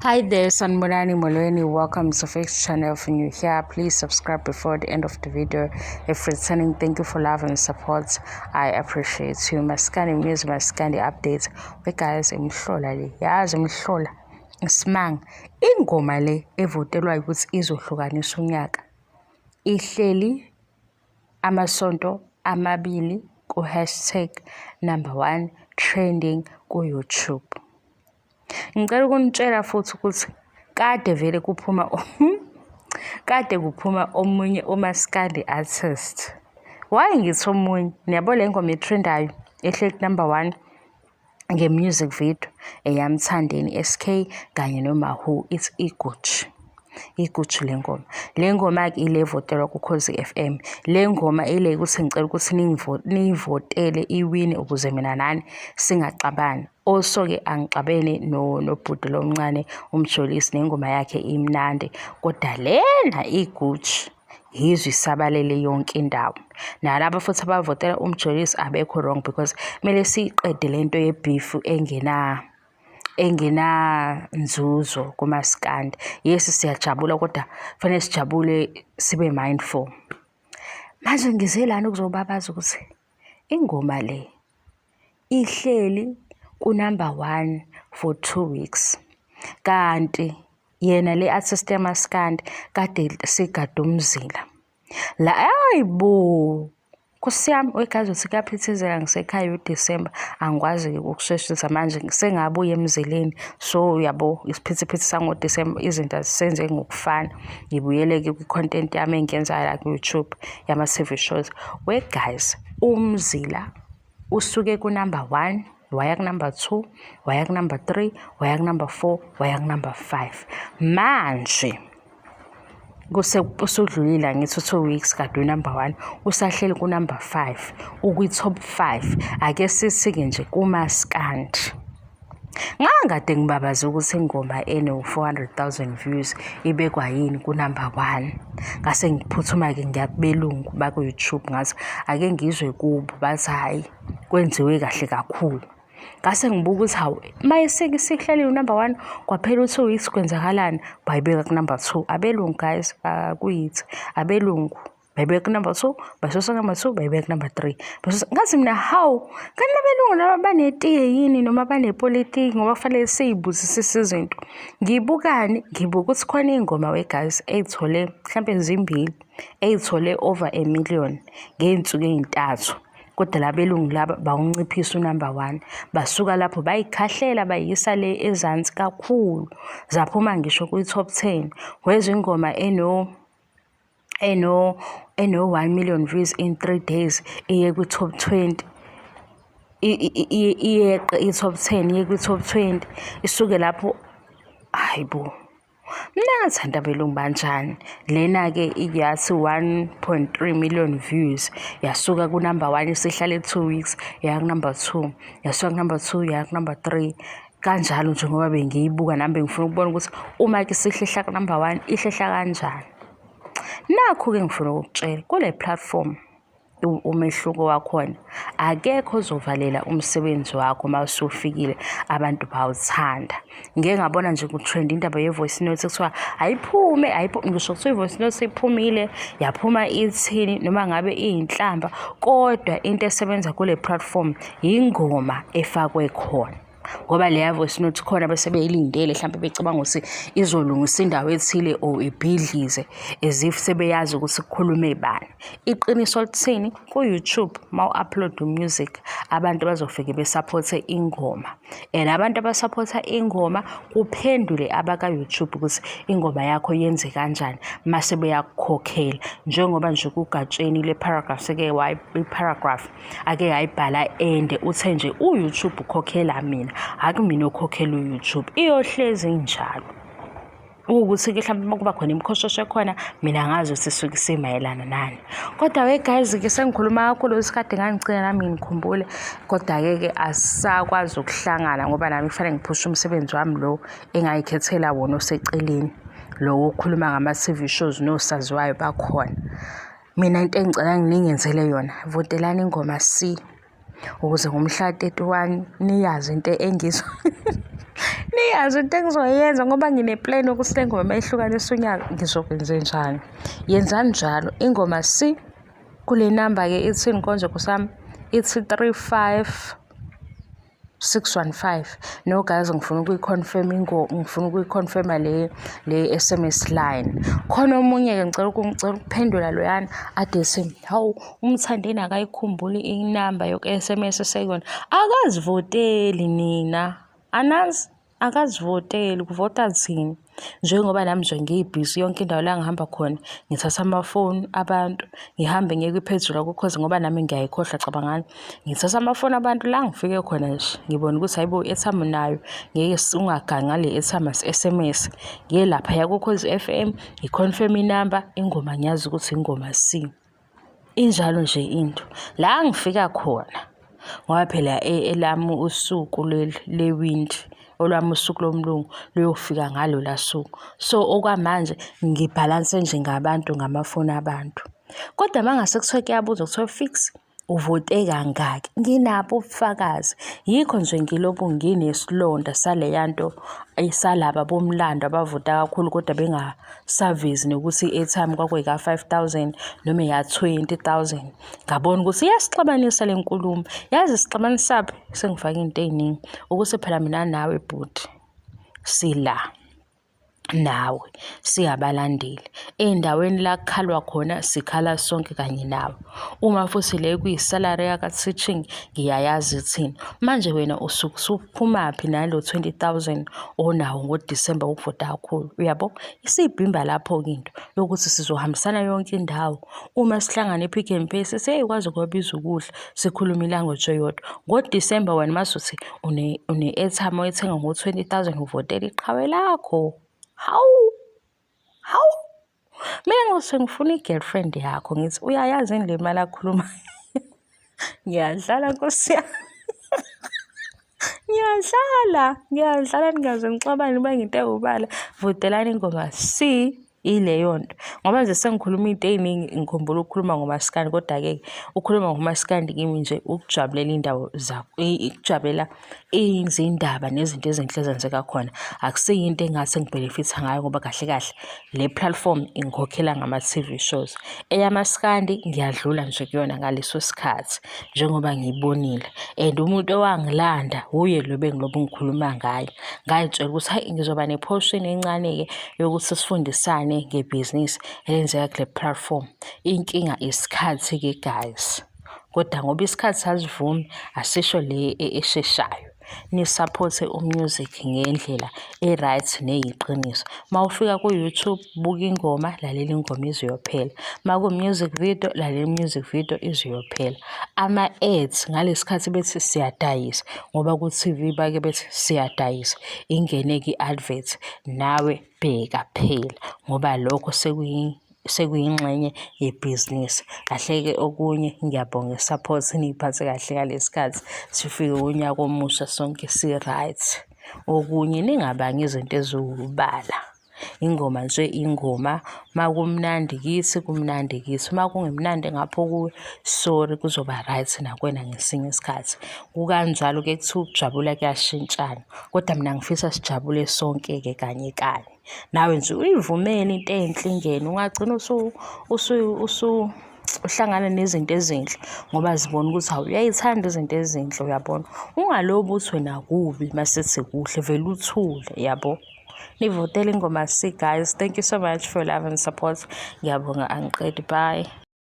Hi there, Sanbonani Molweni. Welcome to Fix channel. If you're new here, please subscribe before the end of the video. If returning, thank you for love and support. I appreciate you. Maskandi news, Maskandi updates. We guys, imhlola le. Yazi imhlola. Isimanga. Ingoma le evotelwa ukuthi izohlukanisa unyaka. Ihleli amasonto amabili ku #1 trending ku YouTube. Ngicela ukunitshela futhi ukuthi kade vele kuphuma omunye umaskandi artist. Why ngithi omunye? Niyabo le ngoma etrendayo ehleli #1 nge-music video eyamthandeni SK kanye noMahu, it's Igucci le ngoma ke ile votelwa ku Khosi FM. Le ngoma ile ukuthi ngicela ukuthi niyivotele iwini ukuze mina nani singaxabani. Also ke angixabene nobhuti lomncane umjolisi, nengoma yakhe imnandi, kodwa lena Igucci yizwe isabalele yonke indawo. Nalabo futhi abavotela umjolisi abekho wrong, because kumele siqede lento yebeef engena nzuzo kumaskandi. Yes, siyajabula kodwa fanele sijabule sibe mindful. Manje ngizelana ukuzobabaza ukuthi ingoma le ihleli ku #1 for 2 weeks, kanti yena le artist yamaskandi kade sigada umzila la. Ayibo kusiyami wegazi uthi kuyaphithizela ngisekhaya uDisemba, angikwazi ukusheshisa manje sengabuya emzileni. So uyabo isiphithiphithi sangoDisemba izinto azisenze ngokufana. Ngibuyele-ke kwi-content yami engiyenzayo la ku-YouTube yama-TV shows. We guys, umzila usuke ku #1 waya ku #2 waya ku #3 waya ku #4 waya ku #5. Manje usudlulile ngithi 2 weeks kade #1 usahleli ku #5 ukwi-top 5. Ake sisike nje kumaskandi. Ngangade ngibabaza ukuthi ingoma eno-400,000 views ibekwa yini ku #1. Ngase ngiphuthuma-ke ngiyakubelungu baku-YouTube ngathi ake ngizwe kubo, bathi hayi kwenziwe kahle kakhulu. Ngase ngibuka ukuthi hawu mayeseke sihleli #1 kwaphela 2 weeks kwenzakalani, bayibeka ku #2. Abelungu guys, kuyithi abelungu bayibeka ku #2, basusa ku #2, bayibeka ku #3. Ngathi mina hawu kanti abelungu laba banetiye yini noma banepolitiki ngoba kufanele siyibuzisise izinto. Ngibukani, ngibuka ukuthi khona ingoma we guys eyithole mhlambe ezimbili eyithole over 1 million ngey'nsuku ey'ntathu. Kodwa labelungu laba bawunciphisa u-#1, basuka lapho bayikhahlela bayisa le ezansi kakhulu, zaphuma ngisho kwi-top 10. Wezwe ingoma eno-1 million views in 3 days iye kwi-top 20, iyeqe i-top 10 iye kwi-top 20, isuke lapho. Hayibo, mina ngathanda abelungu banjani. Lena-ke yathi 1.3 million views, yasuka ku #1 isihlale 2 weeks, yaya ku #2, yasuka ku #2 yaya ku #3, kanjalo nje ngoba bengiyibuka nami bengifuna ukubona ukuthi uma ke sihlehla ku #1 ihlehla kanjani. Nakho-ke ngifuna ukutshela kule platform umehluko wakhona, akekho ozovalela umsebenzi wakho uma usufikile abantu bawuthanda. Ngeke ngabona nje ku-trend indaba ye-voice note kuthiwa ayiphume ngisho kuthiwa i-voice note iphumile yaphuma ithini noma ngabe iyinhlamba, kodwa into esebenza kule platform ingoma efakwe khona. Ngoba leya voice note khona bese beyilindele mhlawumbe becabanga ukuthi izolungisa indawo ethile or ibhidlize as if sebeyazi ukuthi kukhulume bani. Iqiniso lithini ku-YouTube ma u-upload music abantu bazofike besupporte ingoma, and abantu abasupporta ingoma kuphendule abaka-YouTube ukuthi ingoma yakho yenze kanjani mase beyakukhokhela. Njengoba nje kugatsheni le paragraph i-paragraph ake yayibhala ende uthe nje u-YouTube ukhokhela mina, akumina okhokhela u-YouTube, iyohlezi njalo. Ukuthi ke mhlawumbe makuba khona imikhoshosho khona mina ngazi ukuthi sisuke simayelana nani. Kodwa we guys, ke sengikhuluma kakhulu isikhathi ngangicela nami ngikhumbule, kodwa-ke asisakwazi ukuhlangana ngoba nami kufanele ngiphushe umsebenzi wami lo engayikhethela wona oseceleni, lo wokukhuluma ngama-TV shows nosaziwayo bakhona. Mina into engicela ngingenzele yona, votelani ingoma ukuze ngomhla 31 niyazi into niyazi into engizoyenza ngoba ngine-plan yokuthi le ngoma mayihlukanisa unyaka ngizokwenze njani. Yenzani njalo. Ingoma C kule number-ke ithi Nkonzo kusami ithi 35615. No guys, ngifuna ukuyiconfirma le SMS line. Khona omunye-ke ngicela ukuphendula loyana adethi hawu uMthandeni akayikhumbuli inamba yoku-SMS sekuyona. Akazivoteli nina, anazi akazivoteli. Kuvota thini? Njengoba nami nje ngiyibhizi yonke indawo la ngihamba khona ngithatha amafoni abantu ngihambe ngiye kwiphezulu ukhozi ngoba nami ngiyayikhohlwa cabangani. Ngithatha amafoni abantu la ngifike khona nje ngibona ukuthi hayibo i-airtime nayo ngeke ungaganga le airtime SMS. Ngiye lapha yakukhozi FM ngiconfirm inamba ingoma ngiyazi ukuthi ingoma C. Injalo nje into. La ngifika khona ngoba phela elami usuku le-wind olwami usuku lomlungu luyofika ngalo lasuku. So okwamanje ngibhalanse nje ngabantu ngamafoni abantu. Kodwa mangase kuthiwa kuyabuza kuthiwa fix uvote kangaki, nginabo ubufakazi. Yikho nje ngilobu nginesilonda saleyanto esalaba bomlando abavota kakhulu kodwa bengasavezi nokuthi i-airtime kwakuyika 5,000 noma ya 20,000. Ngabona ukuthi iyasixabanisa le nkulumo. Yazi isixabanisaphi? Sengifake into eziningi ukuthi phela mina nawe bhuti sila nawe siyabalandeli endaweni la kukhalwa khona sikhala sonke kanye nawe. Uma futhi le kuyisalary yaka-teaching ngiyayazi ithini. Manje wena usuphumaphi nalo 20,000 onawo ngoDisemba ukuvota kakhulu? Uyabo isibhimba lapho-ke into yokuthi sizohambisana yonke indawo. Uma sihlangana ePick n Pay siyakwazi ukubiza ukudla sikhuluma ilanguage eyodwa. NgoDisemba wena masuthi une-airtime oyithenga ngo-20,000 uvotela iqhawe lakho. Hawu mina ngose ngifuna i-girlfriend yakho ngithi uyayazi yini le mali akhuluma. Ngiyadlala Nkosi yami. ngiyadlala ningaze ngixabane uba nginte ubala. Votelani ingoma C ileyo nto ngoba nje sengikhuluma into eziningi ngikhumbula ukukhuluma ngomaskandi. Kodwa-ke ukukhuluma ngomaskandi kimi nje ukujabulela indawo zakho, ukujabulela izindaba nezinto ezinhle ezenzeka khona. Akusiyinto engathi ngibhenefitha ngayo ngoba kahle kahle le platform ingikhokhela ngama-TV shows. Eyamaskandi ngiyadlula nje kuyona ngaleso sikhathi njengoba ngiyibonile. And umuntu owangilanda uye lo bengilobu ngikhuluma ngayo. Ngayitshela ukuthi hayi ngizoba ne-portion encane-ke yokuthi sifundisane ngebhizinisi elenzeka kule platform. Inkinga isikhathi-ke guys. Kodwa ngoba isikhathi sasivumi asisho le esheshayo. Nisupport umusic ngendlela e-right neyiqiniso. Mawufika ku-YouTube buka ingoma, lalela ingoma izoyophela. Maku-music video, lalela music video izoyophela. Ama-ads ngalesikhathi bethi siyadayisa ngoba ku-TV bake bethi siyadayisa. Ingene-ke i-advert nawe bheka phela ngoba lokho sekuyingxenye yebhizinisi. Kahle-ke okunye ngiyabonga i-support niyiphathe kahle ngalesikhathi sifike unyaka omusha sonke si-right. Okunye ningabangi izinto eziwubala. Ingoma nje ingoma. Makumnandi kithi kumnandi kithi. Makungemnandi ngapho kuwe sorry kuzoba right nakwena ngesinye isikhathi. Kukanjalo-ke kuthiwa ukujabula kuyashintshana. Kodwa mina ngifisa sijabule sonke-ke kanye kanye. Nawe nje uyivumele into enhle ingene ungagcina uhlangana nezinto ezinhle ngoba zibona ukuthi uyayithanda izinto ezinhle. Uyabona ungalobi uthi wena kubi masithi kuhle vele uthule. Yabo nivotele ingoma C guys. Thank you so much for love and support. Ngiyabonga angiqedi. Bye.